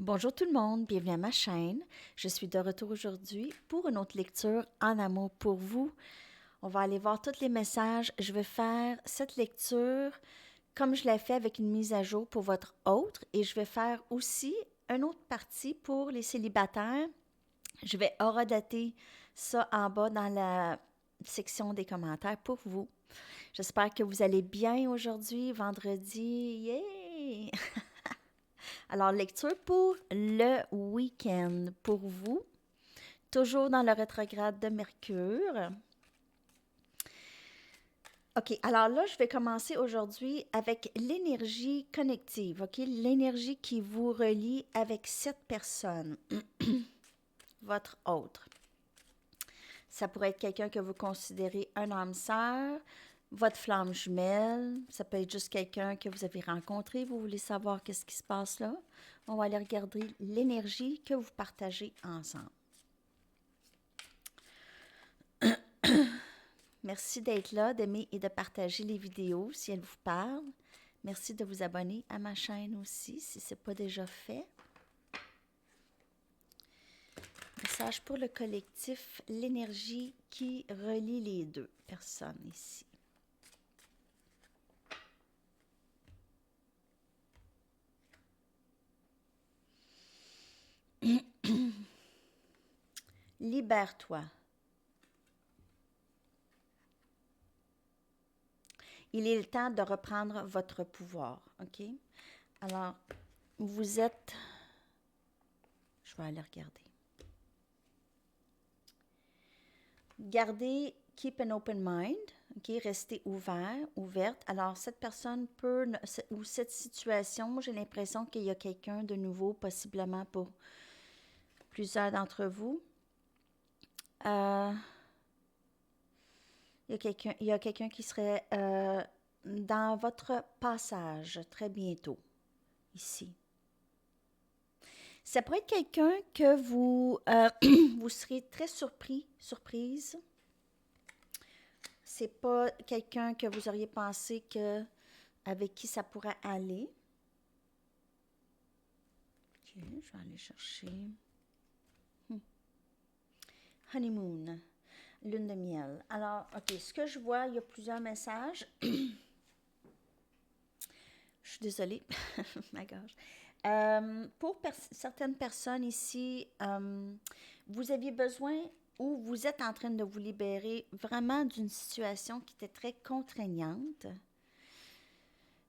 Bonjour tout le monde, bienvenue à ma chaîne. Je suis de retour aujourd'hui pour une autre lecture en amour pour vous. On va aller voir tous les messages. Je vais faire cette lecture comme je l'ai fait avec une mise à jour pour votre autre et je vais faire aussi une autre partie pour les célibataires. Je vais horodater ça en bas dans la section des commentaires pour vous. J'espère que vous allez bien aujourd'hui, vendredi. Yeah! Alors, lecture pour le week-end pour vous, toujours dans le rétrograde de Mercure. OK, alors là, je vais commencer aujourd'hui avec l'énergie connective, OK? L'énergie qui vous relie avec cette personne, votre autre. Ça pourrait être quelqu'un que vous considérez un âme sœur, votre flamme jumelle. Ça peut être juste quelqu'un que vous avez rencontré. Vous voulez savoir qu'est-ce qui se passe là. On va aller regarder l'énergie que vous partagez ensemble. Merci d'être là, d'aimer et de partager les vidéos si elles vous parlent. Merci de vous abonner à ma chaîne aussi si ce n'est pas déjà fait. Message pour le collectif, l'énergie qui relie les deux personnes ici. Libère-toi. Il est le temps de reprendre votre pouvoir, OK? Alors, vous êtes... Je vais aller regarder. Gardez, keep an open mind, OK? Restez ouvert, ouverte. Alors, cette personne peut, ou cette situation, moi, j'ai l'impression qu'il y a quelqu'un de nouveau, possiblement pour plusieurs d'entre vous. Il y a quelqu'un qui serait dans votre passage très bientôt, ici. Ça pourrait être quelqu'un que vous, vous serez très surprise. C'est pas quelqu'un que vous auriez pensé que avec qui ça pourrait aller. Ok, je vais aller chercher. Honeymoon, lune de miel. Alors, ok, ce que je vois, il y a plusieurs messages. Je suis désolée, ma gorge. Pour certaines personnes ici, vous aviez besoin ou vous êtes en train de vous libérer vraiment d'une situation qui était très contraignante,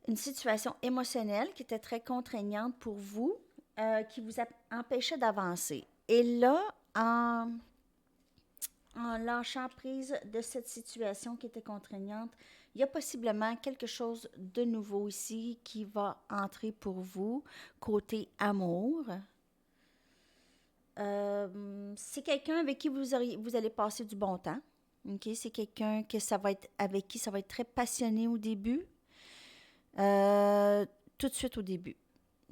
une situation émotionnelle qui était très contraignante pour vous, qui vous empêchait d'avancer. Et là, en lâchant prise de cette situation qui était contraignante, il y a possiblement quelque chose de nouveau ici qui va entrer pour vous, côté amour. C'est quelqu'un avec qui vous allez passer du bon temps. Okay? C'est quelqu'un que avec qui ça va être très passionné au début. Tout de suite au début.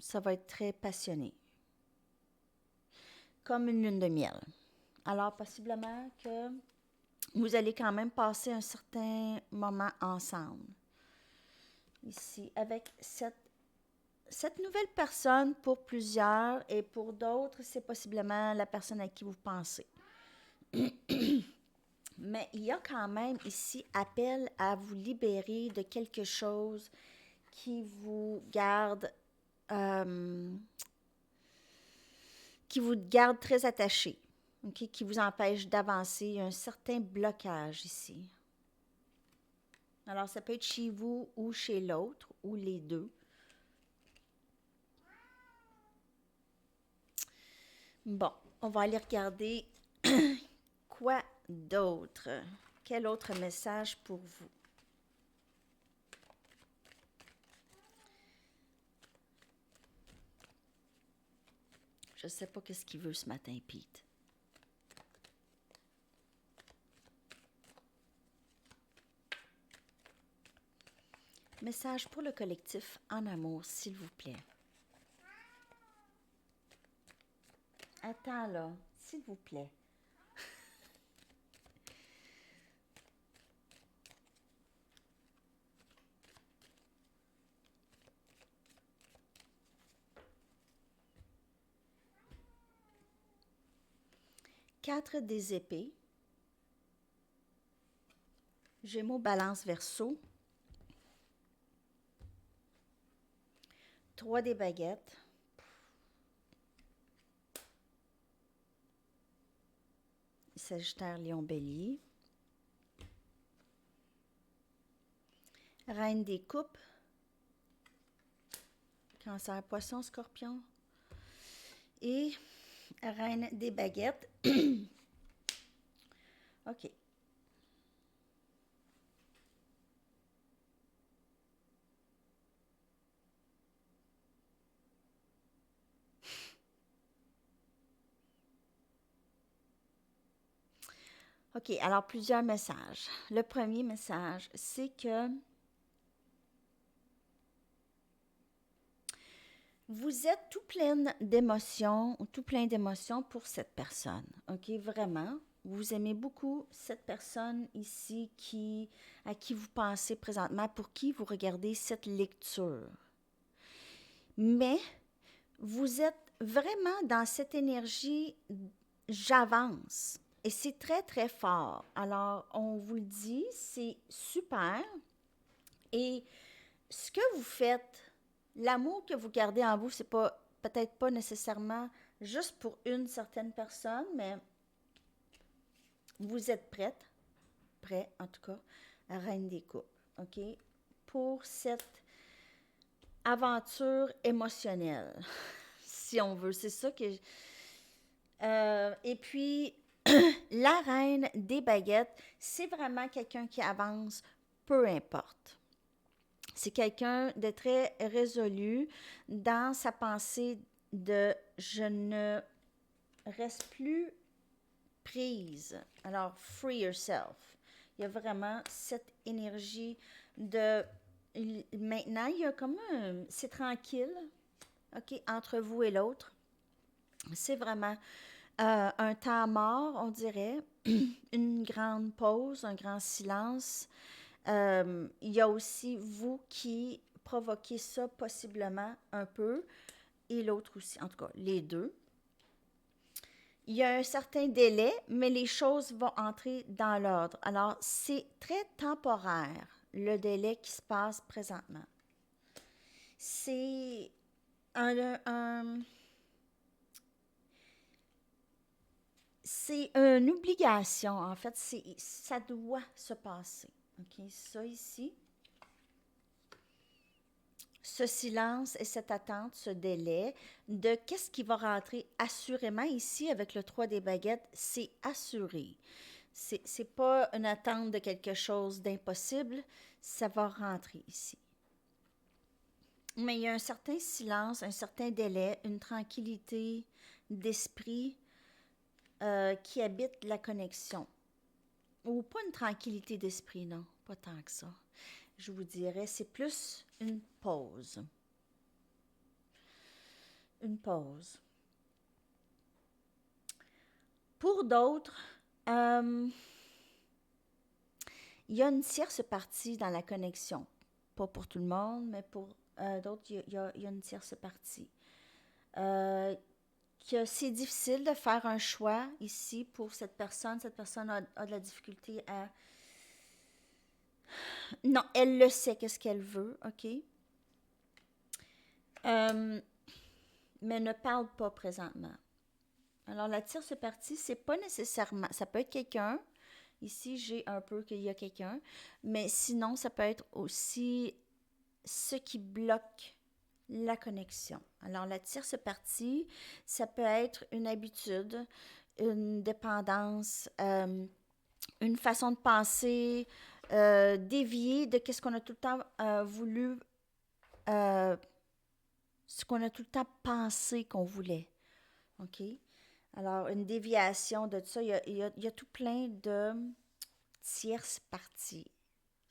Ça va être très passionné. Comme une lune de miel. Alors, possiblement que vous allez quand même passer un certain moment ensemble. Ici, avec cette nouvelle personne, pour plusieurs, et pour d'autres, c'est possiblement la personne à qui vous pensez. Mais il y a quand même ici appel à vous libérer de quelque chose qui vous garde très attaché, okay? Qui vous empêche d'avancer. Il y a un certain blocage ici. Alors, ça peut être chez vous ou chez l'autre, ou les deux. Bon, on va aller regarder quoi d'autre. Quel autre message pour vous? Je ne sais pas qu'est-ce qu'il veut ce matin, Pete. Message pour le collectif en amour, s'il vous plaît. Attends là, s'il vous plaît. 4 des épées. Gémeaux, balance, verseau. 3 des baguettes. Sagittaire, lion, bélier. Reine des coupes. Cancer, poisson, scorpion. Et reine des baguettes. OK. OK, alors plusieurs messages. Le premier message, c'est que vous êtes tout plein d'émotions, ou tout plein d'émotions pour cette personne. OK, vraiment. Vous aimez beaucoup cette personne ici à qui vous pensez présentement, pour qui vous regardez cette lecture. Mais vous êtes vraiment dans cette énergie « j'avance ». Et c'est très, très fort. Alors, on vous le dit, c'est super. Et ce que vous faites, l'amour que vous gardez en vous, c'est pas peut-être pas nécessairement juste pour une certaine personne, mais vous êtes prêt en tout cas, à Reine des Coupes, OK? Pour cette aventure émotionnelle, si on veut. C'est ça que... et puis, la reine des baguettes, c'est vraiment quelqu'un qui avance, peu importe. C'est quelqu'un de très résolu dans sa pensée de « je ne reste plus prise ». Alors, « free yourself ». Il y a vraiment cette énergie de... Maintenant, il y a comme un... C'est tranquille, OK, entre vous et l'autre. C'est vraiment un temps mort, on dirait, une grande pause, un grand silence. Il y a aussi vous qui provoquez ça possiblement un peu, et l'autre aussi, en tout cas, les deux. Il y a un certain délai, mais les choses vont entrer dans l'ordre. Alors, c'est très temporaire, le délai qui se passe présentement. C'est c'est une obligation, en fait. Ça doit se passer. OK, ça ici. Ce silence et cette attente, ce délai de qu'est-ce qui va rentrer assurément ici avec le 3 des baguettes, c'est assuré. C'est pas une attente de quelque chose d'impossible, ça va rentrer ici. Mais il y a un certain silence, un certain délai, une tranquillité d'esprit qui habite la connexion. Ou pas une tranquillité d'esprit, non, pas tant que ça. Je vous dirais, c'est plus une pause. Une pause. Pour d'autres, il y a une tierce partie dans la connexion. Pas pour tout le monde, mais pour d'autres, il y a une tierce partie. Que c'est difficile de faire un choix ici pour cette personne. Cette personne a de la difficulté à... Non, elle le sait, qu'est-ce qu'elle veut, OK? Mais ne parle pas présentement. Alors, la tierce partie, c'est pas nécessairement... Ça peut être quelqu'un. Ici, j'ai un peu qu'il y a quelqu'un. Mais sinon, ça peut être aussi ce qui bloque la connexion. Alors, la tierce partie, ça peut être une habitude, une dépendance, une façon de penser déviée de ce qu'on a tout le temps voulu, ce qu'on a tout le temps pensé qu'on voulait. OK? Alors, une déviation de tout ça, il y a tout plein de tierces parties.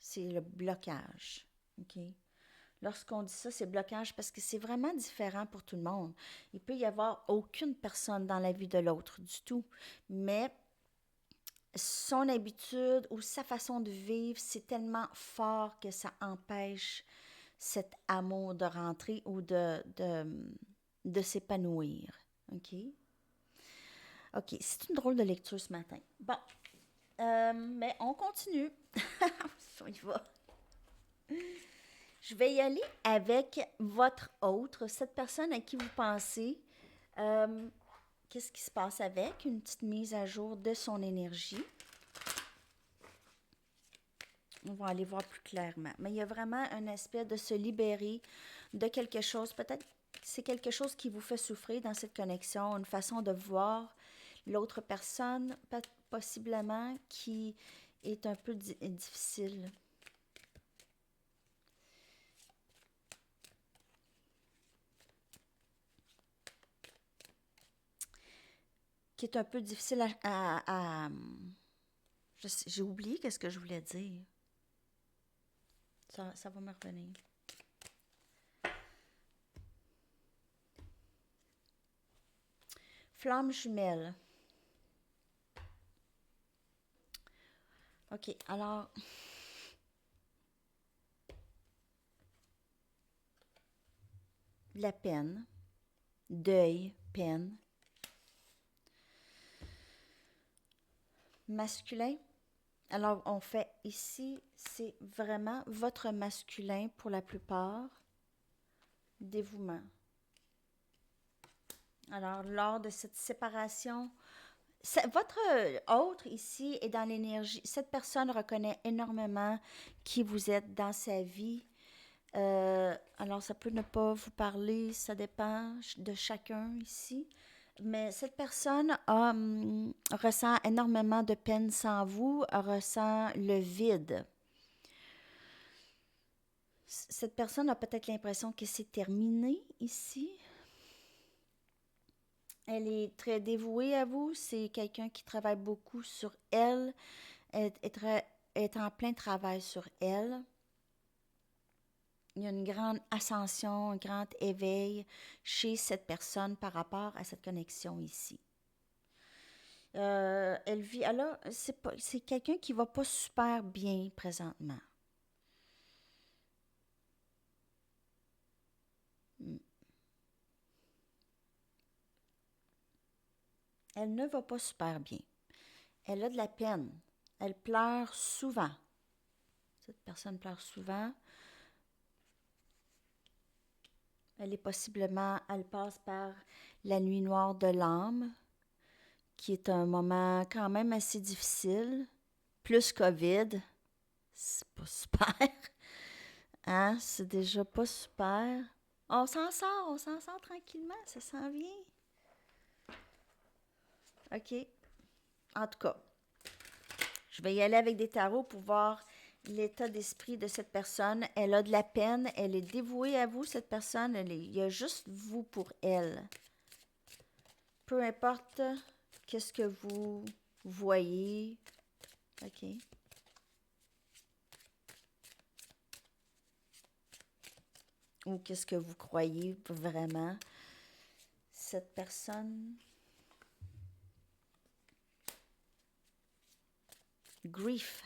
C'est le blocage. OK? Lorsqu'on dit ça, c'est blocage parce que c'est vraiment différent pour tout le monde. Il peut y avoir aucune personne dans la vie de l'autre du tout, mais son habitude ou sa façon de vivre, c'est tellement fort que ça empêche cet amour de rentrer ou de s'épanouir. OK? OK, c'est une drôle de lecture ce matin. Bon, mais on continue. On y va. Je vais y aller avec votre autre, cette personne à qui vous pensez. Euh, Qu'est-ce qui se passe avec? Une petite mise à jour de son énergie. On va aller voir plus clairement. Mais il y a vraiment un aspect de se libérer de quelque chose. Peut-être c'est quelque chose qui vous fait souffrir dans cette connexion, une façon de voir l'autre personne, possiblement, qui est un peu difficile. Qui est un peu difficile j'ai oublié qu'est-ce que je voulais dire. Ça va me revenir. Flamme jumelle. OK, alors... La peine, deuil, peine. Masculin. Alors, on fait ici, c'est vraiment votre masculin pour la plupart. Dévouement. Alors, lors de cette séparation, votre autre ici est dans l'énergie. Cette personne reconnaît énormément qui vous êtes dans sa vie. Alors, ça peut ne pas vous parler, ça dépend de chacun ici. Mais cette personne ressent énormément de peine sans vous, ressent le vide. Cette personne a peut-être l'impression que c'est terminé ici. Elle est très dévouée à vous. C'est quelqu'un qui travaille beaucoup sur elle, est en plein travail sur elle. Il y a une grande ascension, un grand éveil chez cette personne par rapport à cette connexion ici. Elle vit. Alors, c'est quelqu'un qui va pas super bien présentement. Elle ne va pas super bien. Elle a de la peine. Elle pleure souvent. Cette personne pleure souvent. Elle passe par la nuit noire de l'âme, qui est un moment quand même assez difficile. Plus COVID, c'est pas super. Hein? C'est déjà pas super. On s'en sort tranquillement, ça s'en vient. OK. En tout cas, je vais y aller avec des tarots pour voir l'état d'esprit de cette personne. Elle a de la peine, elle est dévouée à vous, cette personne. Il y a juste vous pour elle. Peu importe qu'est-ce que vous voyez. OK. Ou qu'est-ce que vous croyez vraiment. Cette personne... Grief,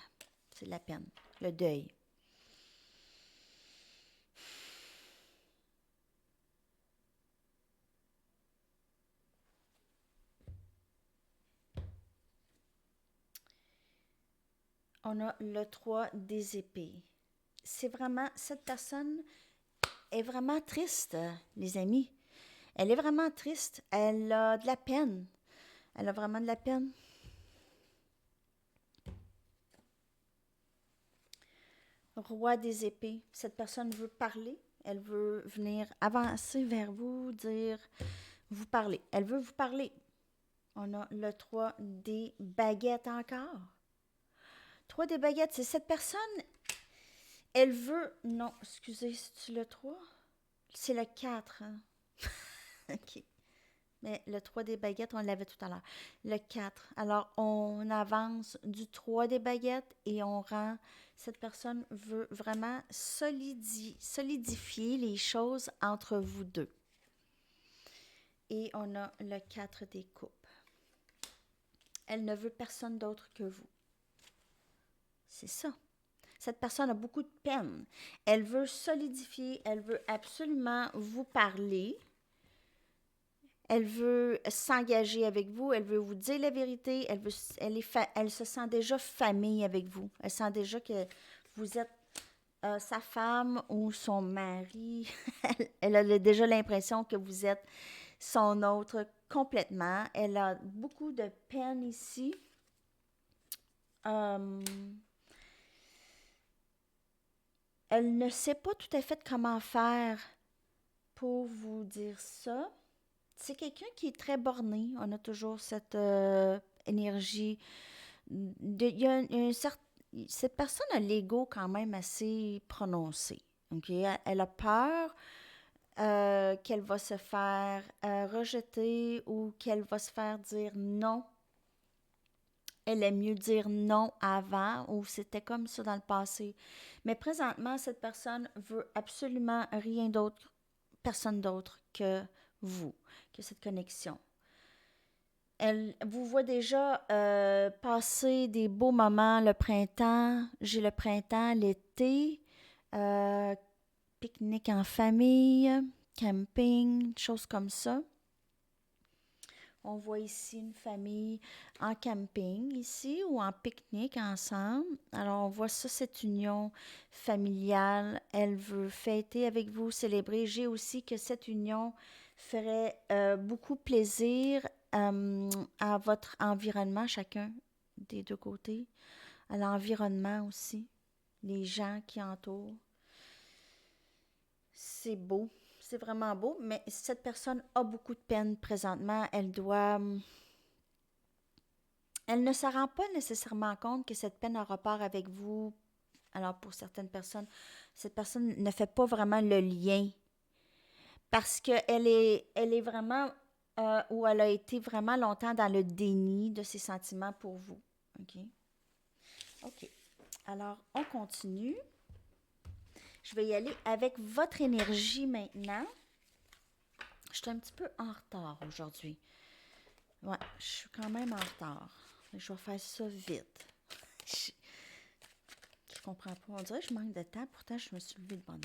c'est la peine, le deuil. On a le 3 des épées. C'est vraiment, cette personne est vraiment triste, les amis. Elle est vraiment triste. Elle a de la peine. Elle a vraiment de la peine. Roi des épées. Cette personne veut parler. Elle veut venir avancer vers vous, vous parler. Elle veut vous parler. On a le 3 des baguettes encore. 3 des baguettes, c'est cette personne. Elle veut... Non, excusez, c'est-tu le 3? C'est le 4. Hein? OK. Mais le 3 des baguettes, on l'avait tout à l'heure. Le 4. Alors, on avance du 3 des baguettes et on rend... Cette personne veut vraiment solidifier les choses entre vous deux. Et on a le 4 des coupes. Elle ne veut personne d'autre que vous. C'est ça. Cette personne a beaucoup de peine. Elle veut solidifier, elle veut absolument vous parler. Elle veut s'engager avec vous, elle veut vous dire la vérité, elle se sent déjà famille avec vous. Elle sent déjà que vous êtes sa femme ou son mari. Elle a déjà l'impression que vous êtes son autre complètement. Elle a beaucoup de peine ici. Euh, Elle ne sait pas tout à fait comment faire pour vous dire ça. C'est quelqu'un qui est très borné. On a toujours cette énergie. Il y a cette personne a l'ego quand même assez prononcé. Ok. Elle a peur qu'elle va se faire rejeter ou qu'elle va se faire dire non. Elle aime mieux dire non avant ou c'était comme ça dans le passé. Mais présentement, cette personne veut absolument rien d'autre, personne d'autre que vous, que cette connexion. Elle vous voit déjà passer des beaux moments, le printemps, j'ai le printemps, l'été, euh, pique-nique en famille, camping, choses comme ça. On voit ici une famille en camping ici ou en pique-nique ensemble. Alors on voit ça, cette union familiale. Elle veut fêter avec vous, célébrer. J'ai aussi que cette union ferait beaucoup plaisir à votre environnement, chacun des deux côtés. À l'environnement aussi, les gens qui entourent. C'est beau. C'est vraiment beau, mais cette personne a beaucoup de peine présentement. Elle ne se rend pas nécessairement compte que cette peine a rapport avec vous. Alors, pour certaines personnes, cette personne ne fait pas vraiment le lien parce elle est vraiment, ou elle a été vraiment longtemps dans le déni de ses sentiments pour vous. OK? OK. Alors, on continue. Je vais y aller avec votre énergie maintenant. Je suis un petit peu en retard aujourd'hui. Ouais, je suis quand même en retard. Je vais faire ça vite. Je comprends pas. On dirait que je manque de temps. Pourtant, je me suis levée de bonne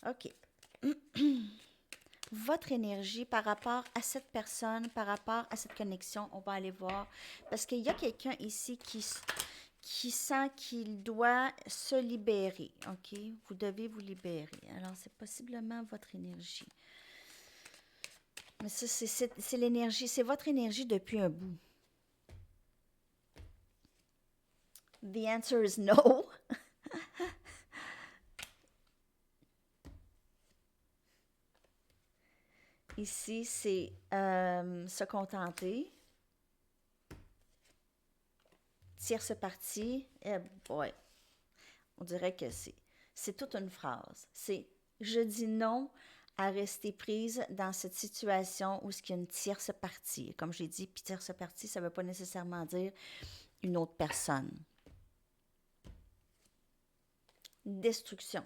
heure. OK. Votre énergie par rapport à cette personne, par rapport à cette connexion, on va aller voir. Parce qu'il y a quelqu'un ici qui sent qu'il doit se libérer. OK? Vous devez vous libérer. Alors, c'est possiblement votre énergie. Mais ça, c'est l'énergie. C'est votre énergie depuis un bout. The answer is no. Ici, c'est se contenter. Tierce partie, boy, on dirait que c'est toute une phrase. C'est je dis non à rester prise dans cette situation où il y a une tierce partie. Comme j'ai dit, puis tierce partie, ça ne veut pas nécessairement dire une autre personne. Destruction.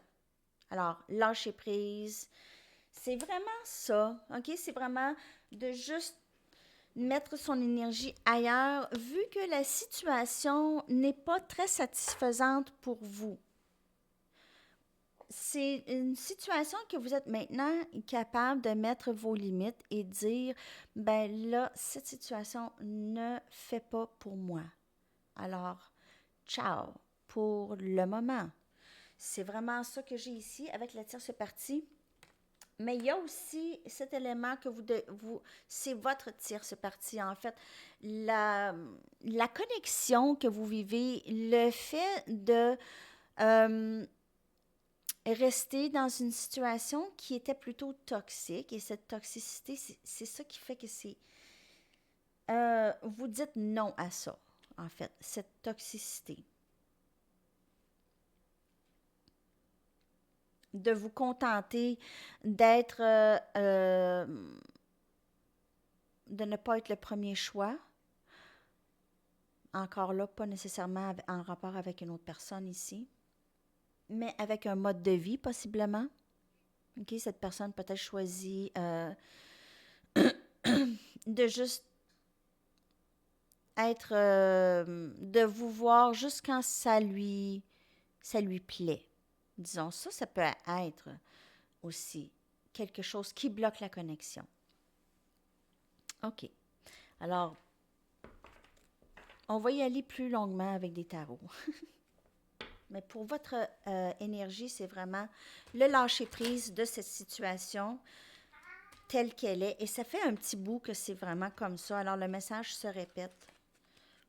Alors, lâcher prise, c'est vraiment ça, OK? C'est vraiment de juste mettre son énergie ailleurs, vu que la situation n'est pas très satisfaisante pour vous. C'est une situation que vous êtes maintenant capable de mettre vos limites et dire, ben là, cette situation ne fait pas pour moi. Alors, ciao pour le moment. C'est vraiment ça que j'ai ici avec la tierce partie. Mais il y a aussi cet élément que c'est votre tierce partie, en fait. La connexion que vous vivez, le fait de rester dans une situation qui était plutôt toxique, et cette toxicité, c'est ça qui fait que vous dites non à ça, en fait, cette toxicité. De vous contenter d'être de ne pas être le premier choix. Encore là, pas nécessairement en rapport avec une autre personne ici, mais avec un mode de vie possiblement. OK, cette personne peut-être choisit de juste être, de vous voir juste quand ça lui plaît. Disons ça, ça peut être aussi. quelque chose qui bloque la connexion. OK. Alors, on va y aller plus longuement avec des tarots. Mais pour votre énergie, c'est vraiment le lâcher-prise de cette situation telle qu'elle est. Et ça fait un petit bout que c'est vraiment comme ça. Alors, le message se répète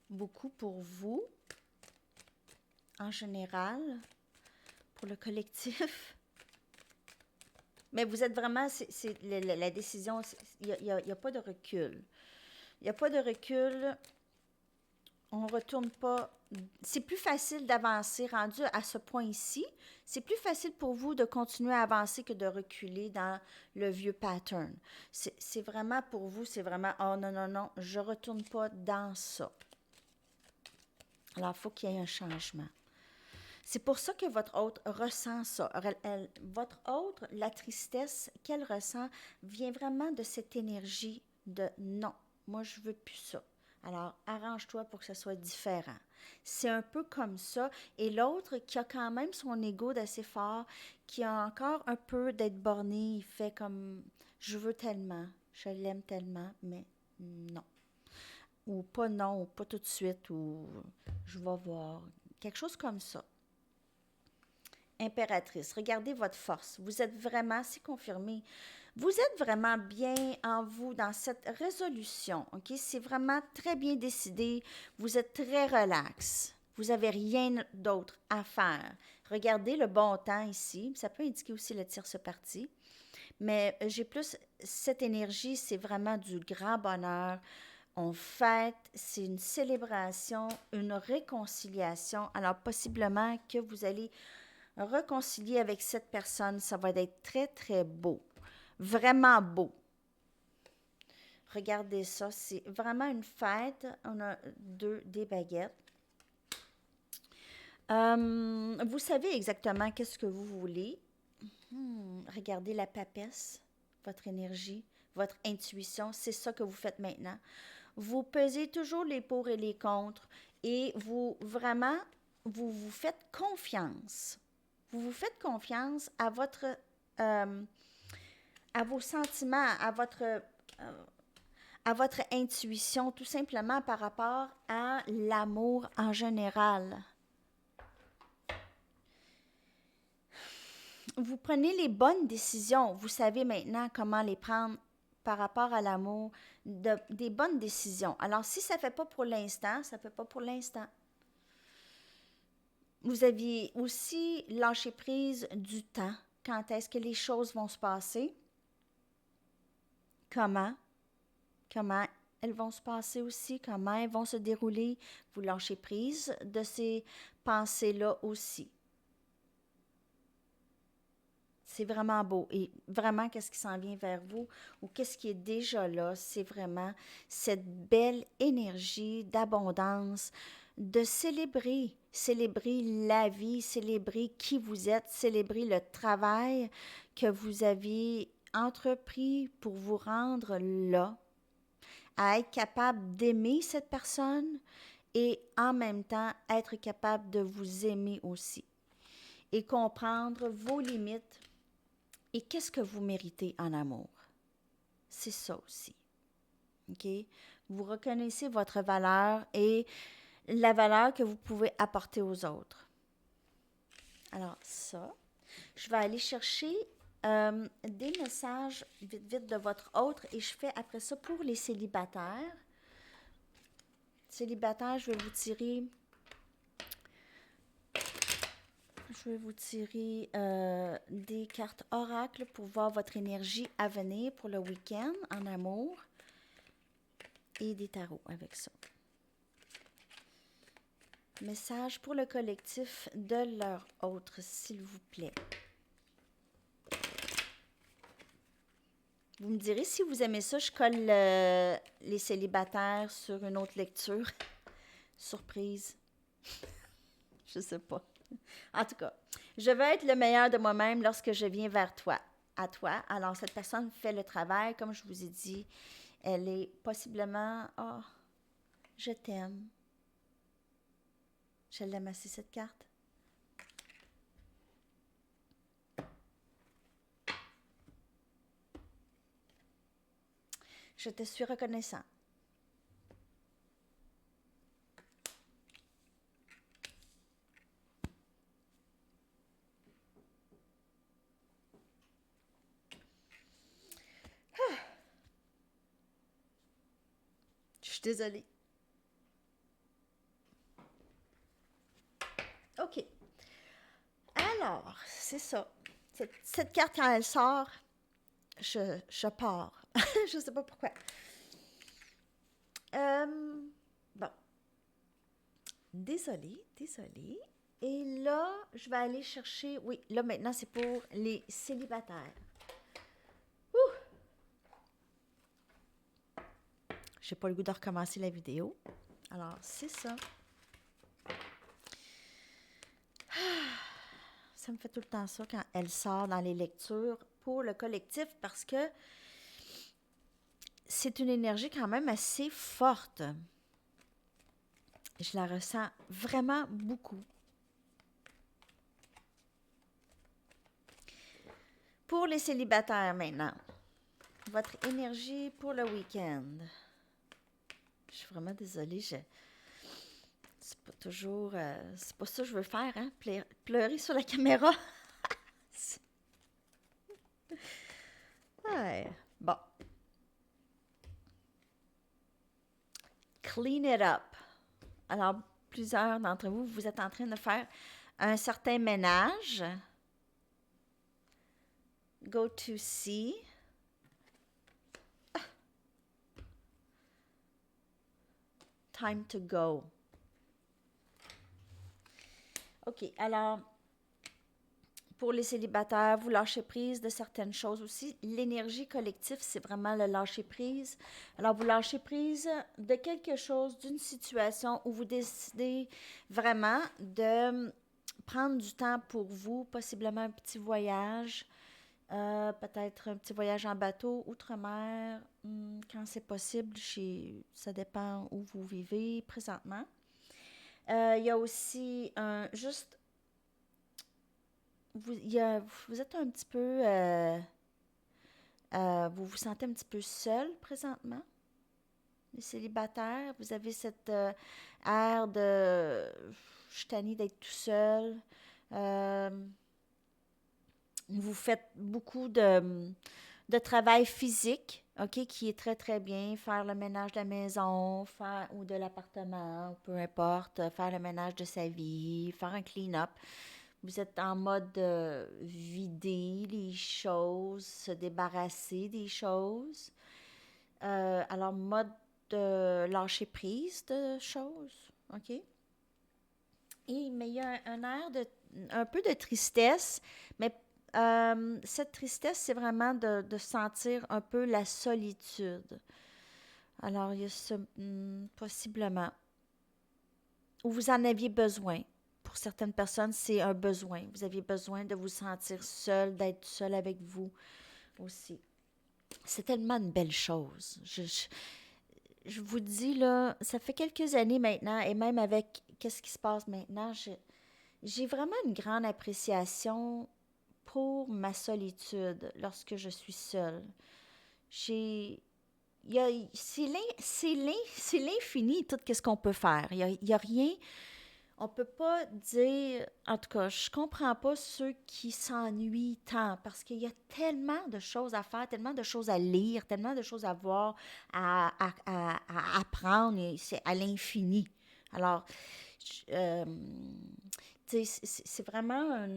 beaucoup pour vous, en général, pour le collectif. Mais vous êtes vraiment, la décision, il n'y a pas de recul. Il n'y a pas de recul. On ne retourne pas. C'est plus facile d'avancer, rendu à ce point ici. C'est plus facile pour vous de continuer à avancer que de reculer dans le vieux pattern. C'est vraiment pour vous, c'est vraiment, oh non, non, non, je ne retourne pas dans ça. Alors, il faut qu'il y ait un changement. C'est pour ça que votre hôte ressent ça. Votre hôte, la tristesse qu'elle ressent vient vraiment de cette énergie de non, moi je veux plus ça. Alors, arrange-toi pour que ce soit différent. C'est un peu comme ça. Et l'autre qui a quand même son ego d'assez fort, qui a encore un peu d'être borné, il fait comme je veux tellement, je l'aime tellement, mais non. Ou pas non, ou pas tout de suite, ou je vais voir. Quelque chose comme ça. Impératrice, regardez votre force. Vous êtes vraiment, c'est confirmé, vous êtes vraiment bien en vous dans cette résolution. OK? C'est vraiment très bien décidé. Vous êtes très relax. Vous n'avez rien d'autre à faire. Regardez le bon temps ici. Ça peut indiquer aussi le tierce partie. Mais j'ai plus cette énergie, c'est vraiment du grand bonheur. On fête, c'est une célébration, une réconciliation. Alors, possiblement que vous allez réconcilier avec cette personne, ça va être très, très beau. Vraiment beau. Regardez ça, c'est vraiment une fête. On a des baguettes. Vous savez exactement qu'est-ce que vous voulez. Regardez la papesse, votre énergie, votre intuition, c'est ça que vous faites maintenant. Vous pesez toujours les pour et les contre et vous vous faites confiance. Vous vous faites confiance à à vos sentiments, à votre intuition, tout simplement par rapport à l'amour en général. Vous prenez les bonnes décisions. Vous savez maintenant comment les prendre par rapport à l'amour, des bonnes décisions. Alors, si ça ne fait pas pour l'instant, ça ne fait pas pour l'instant. Vous aviez aussi lâché prise du temps. Quand est-ce que les choses vont se passer? Comment elles vont se passer aussi, comment elles vont se dérouler. Vous lâchez prise de ces pensées-là aussi. C'est vraiment beau. Et vraiment, qu'est-ce qui s'en vient vers vous ou qu'est-ce qui est déjà là, c'est vraiment cette belle énergie d'abondance, de célébrer la vie, célébrer qui vous êtes, célébrer le travail que vous avez entrepris pour vous rendre là, à être capable d'aimer cette personne et en même temps être capable de vous aimer aussi et comprendre vos limites et qu'est-ce que vous méritez en amour. C'est ça aussi. OK? Vous reconnaissez votre valeur et la valeur que vous pouvez apporter aux autres. Alors ça, je vais aller chercher des messages vite, vite de votre autre et je fais après ça pour les célibataires. Célibataire, je vais vous tirer des cartes oracle pour voir votre énergie à venir pour le week-end en amour et des tarots avec ça. Message pour le collectif de leur autre, s'il vous plaît. Vous me direz si vous aimez ça, je colle les célibataires sur une autre lecture. Surprise. Je sais pas. En tout cas, je veux être le meilleur de moi-même lorsque je viens vers toi, à toi. Alors, cette personne fait le travail, comme je vous ai dit. Elle est possiblement, oh, je t'aime. Je l'aime assez, cette carte. Je te suis reconnaissant. Je suis désolée. OK. Alors, c'est ça. Cette carte, quand elle sort, je pars. Je ne sais pas pourquoi. Bon. Désolée. Et là, je vais aller chercher... Oui, là, maintenant, c'est pour les célibataires. Ouh! J'ai pas le goût de recommencer la vidéo. Alors, c'est ça. Ça me fait tout le temps ça quand elle sort dans les lectures pour le collectif parce que c'est une énergie quand même assez forte. Je la ressens vraiment beaucoup. Pour les célibataires maintenant, votre énergie pour le week-end. Je suis vraiment désolée, c'est pas toujours... c'est pas ça que je veux faire, hein? Pleurer sur la caméra. Ouais. Bon. Clean it up. Alors, plusieurs d'entre vous, vous êtes en train de faire un certain ménage. Go to see. Time to go. OK, alors, pour les célibataires, vous lâchez prise de certaines choses aussi. L'énergie collective, c'est vraiment le lâcher prise. Alors, vous lâchez prise de quelque chose, d'une situation où vous décidez vraiment de prendre du temps pour vous, possiblement un petit voyage, peut-être un petit voyage en bateau, outre-mer, quand c'est possible, ça dépend où vous vivez présentement. Il y a aussi juste vous êtes un petit peu... vous vous sentez un petit peu seul présentement, les célibataires. Vous avez cette air de... Je suis tannée d'être tout seul. Vous faites beaucoup de travail physique, OK, qui est très, très bien. Faire le ménage de la maison, ou de l'appartement, peu importe. Faire le ménage de sa vie, faire un clean-up. Vous êtes en mode vider les choses, se débarrasser des choses. Alors, mode de lâcher prise de choses, OK? Mais il y a un air un peu de tristesse, mais cette tristesse, c'est vraiment de sentir un peu la solitude. Alors, il y a ce, possiblement, où vous en aviez besoin. Pour certaines personnes, c'est un besoin. Vous aviez besoin de vous sentir seul, d'être seul avec vous aussi. C'est tellement une belle chose. Je vous dis, là, ça fait quelques années maintenant, et même avec qu'est-ce qui se passe maintenant, j'ai vraiment une grande appréciation pour ma solitude lorsque je suis seule. J'ai... C'est l'infini, tout ce qu'on peut faire. Il y a rien... On peut pas dire... En tout cas, je comprends pas ceux qui s'ennuient tant, parce qu'il y a tellement de choses à faire, tellement de choses à lire, tellement de choses à voir, à apprendre, et c'est à l'infini. Alors, tu sais, c'est vraiment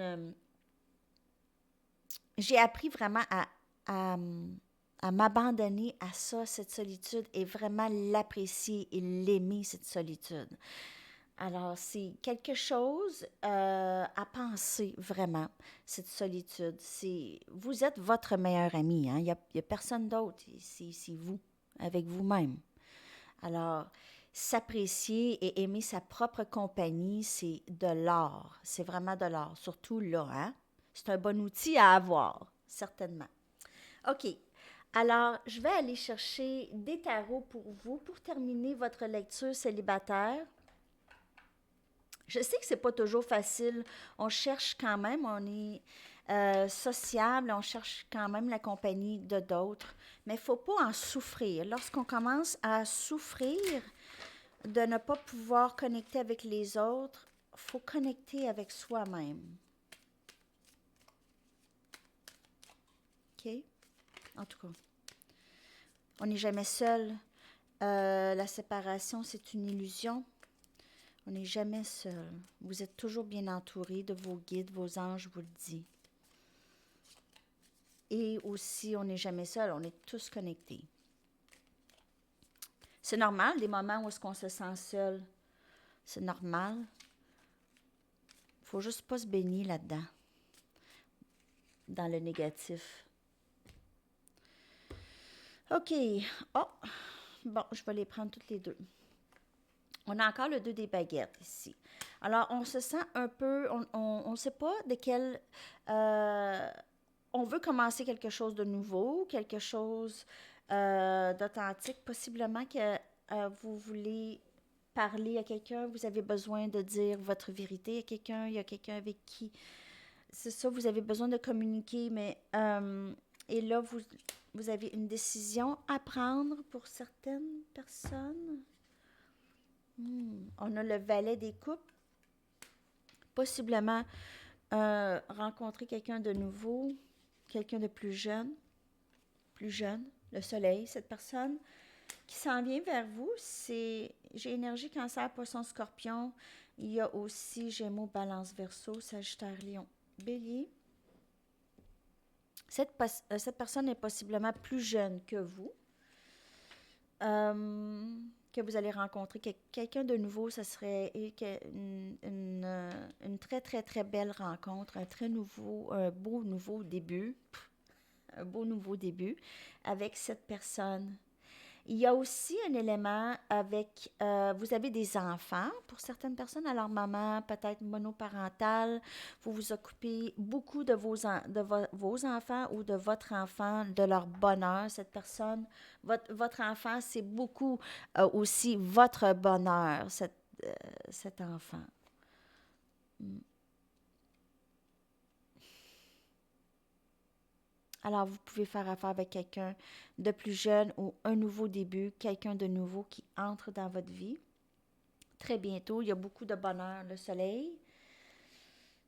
j'ai appris vraiment à, à m'abandonner à ça, cette solitude, et vraiment l'apprécier et l'aimer, cette solitude. Alors, c'est quelque chose à penser vraiment, cette solitude. Vous êtes votre meilleur ami, hein? Il y a personne d'autre, c'est vous, avec vous-même. Alors, s'apprécier et aimer sa propre compagnie, c'est de l'or. C'est vraiment de l'or, surtout là, hein? C'est un bon outil à avoir, certainement. OK. Alors, je vais aller chercher des tarots pour vous pour terminer votre lecture célibataire. Je sais que c'est pas toujours facile. On cherche quand même, on est sociable, on cherche quand même la compagnie de d'autres, mais il ne faut pas en souffrir. Lorsqu'on commence à souffrir de ne pas pouvoir connecter avec les autres, il faut connecter avec soi-même. OK? En tout cas, on n'est jamais seul. La séparation, c'est une illusion. On n'est jamais seul. Vous êtes toujours bien entouré de vos guides, vos anges vous le disent. Et aussi, on n'est jamais seul, on est tous connectés. C'est normal, des moments où est-ce qu'on se sent seul. C'est normal. Il ne faut juste pas se baigner là-dedans, dans le négatif. OK. Oh, bon, je vais les prendre toutes les deux. On a encore le 2 des baguettes ici. Alors, on se sent un peu, on ne sait pas de quel... on veut commencer quelque chose de nouveau, quelque chose d'authentique. Possiblement que vous voulez parler à quelqu'un, vous avez besoin de dire votre vérité à quelqu'un, il y a quelqu'un avec qui... C'est ça, vous avez besoin de communiquer, mais... et là, vous avez une décision à prendre pour certaines personnes. On a le valet des coupes. Possiblement rencontrer quelqu'un de nouveau, quelqu'un de plus jeune, le soleil, cette personne qui s'en vient vers vous, j'ai énergie, cancer, poisson, scorpion. Il y a aussi Gémeaux, Balance, Verseau, Sagittaire, Lion, Bélier. Cette personne est possiblement plus jeune que vous. Que vous allez rencontrer quelqu'un de nouveau, ça serait une très, très, très belle rencontre, un beau nouveau début, avec cette personne. Il y a aussi un élément avec, vous avez des enfants, pour certaines personnes, alors maman, peut-être monoparentale, vous vous occupez beaucoup de vos enfants ou de votre enfant, de leur bonheur, cette personne. Votre enfant, c'est beaucoup aussi votre bonheur, cet enfant. Alors, vous pouvez faire affaire avec quelqu'un de plus jeune ou un nouveau début, quelqu'un de nouveau qui entre dans votre vie. Très bientôt, il y a beaucoup de bonheur. Le soleil,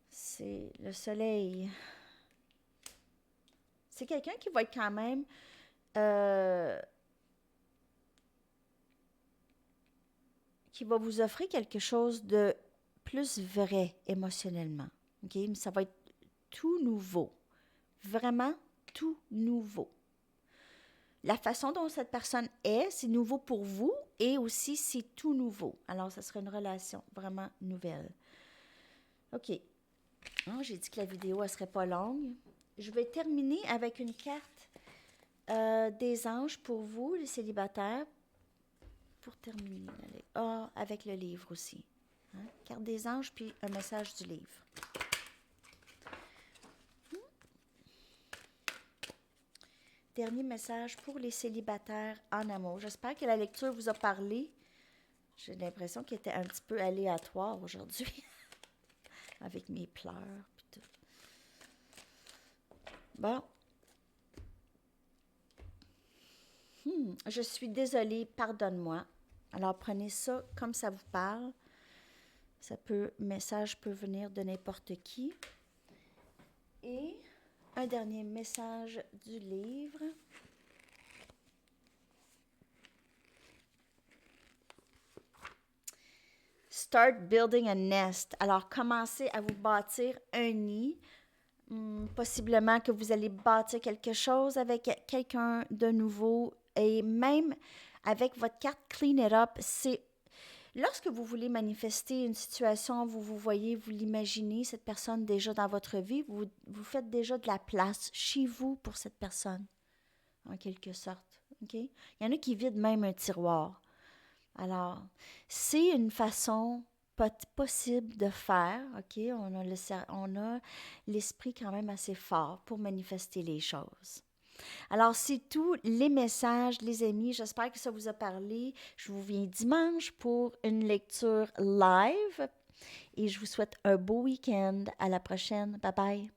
c'est le soleil. C'est quelqu'un qui va être quand même qui va vous offrir quelque chose de plus vrai émotionnellement. OK? Mais ça va être tout nouveau. Vraiment tout nouveau. La façon dont cette personne est, c'est nouveau pour vous et aussi c'est tout nouveau. Alors, ça serait une relation vraiment nouvelle. OK. Oh, j'ai dit que la vidéo, elle serait pas longue. Je vais terminer avec une carte des anges pour vous, les célibataires. Pour terminer, avec le livre aussi. Hein? Carte des anges, puis un message du livre. Dernier message pour les célibataires en amour. J'espère que la lecture vous a parlé. J'ai l'impression qu'elle était un petit peu aléatoire aujourd'hui. Avec mes pleurs. Puis tout. Bon. Je suis désolée, pardonne-moi. Alors prenez ça comme ça vous parle. Message peut venir de n'importe qui. Et un dernier message du livre. Start building a nest. Alors, commencez à vous bâtir un nid. Possiblement que vous allez bâtir quelque chose avec quelqu'un de nouveau. Et même avec votre carte Clean It Up, c'est lorsque vous voulez manifester une situation, vous voyez, vous l'imaginez, cette personne déjà dans votre vie, vous faites déjà de la place chez vous pour cette personne, en quelque sorte. Okay? Il y en a qui vident même un tiroir. Alors, c'est une façon possible de faire, OK? On a l'esprit quand même assez fort pour manifester les choses. Alors, c'est tous les messages, les amis. J'espère que ça vous a parlé. Je vous viens dimanche pour une lecture live et je vous souhaite un beau week-end. À la prochaine. Bye bye.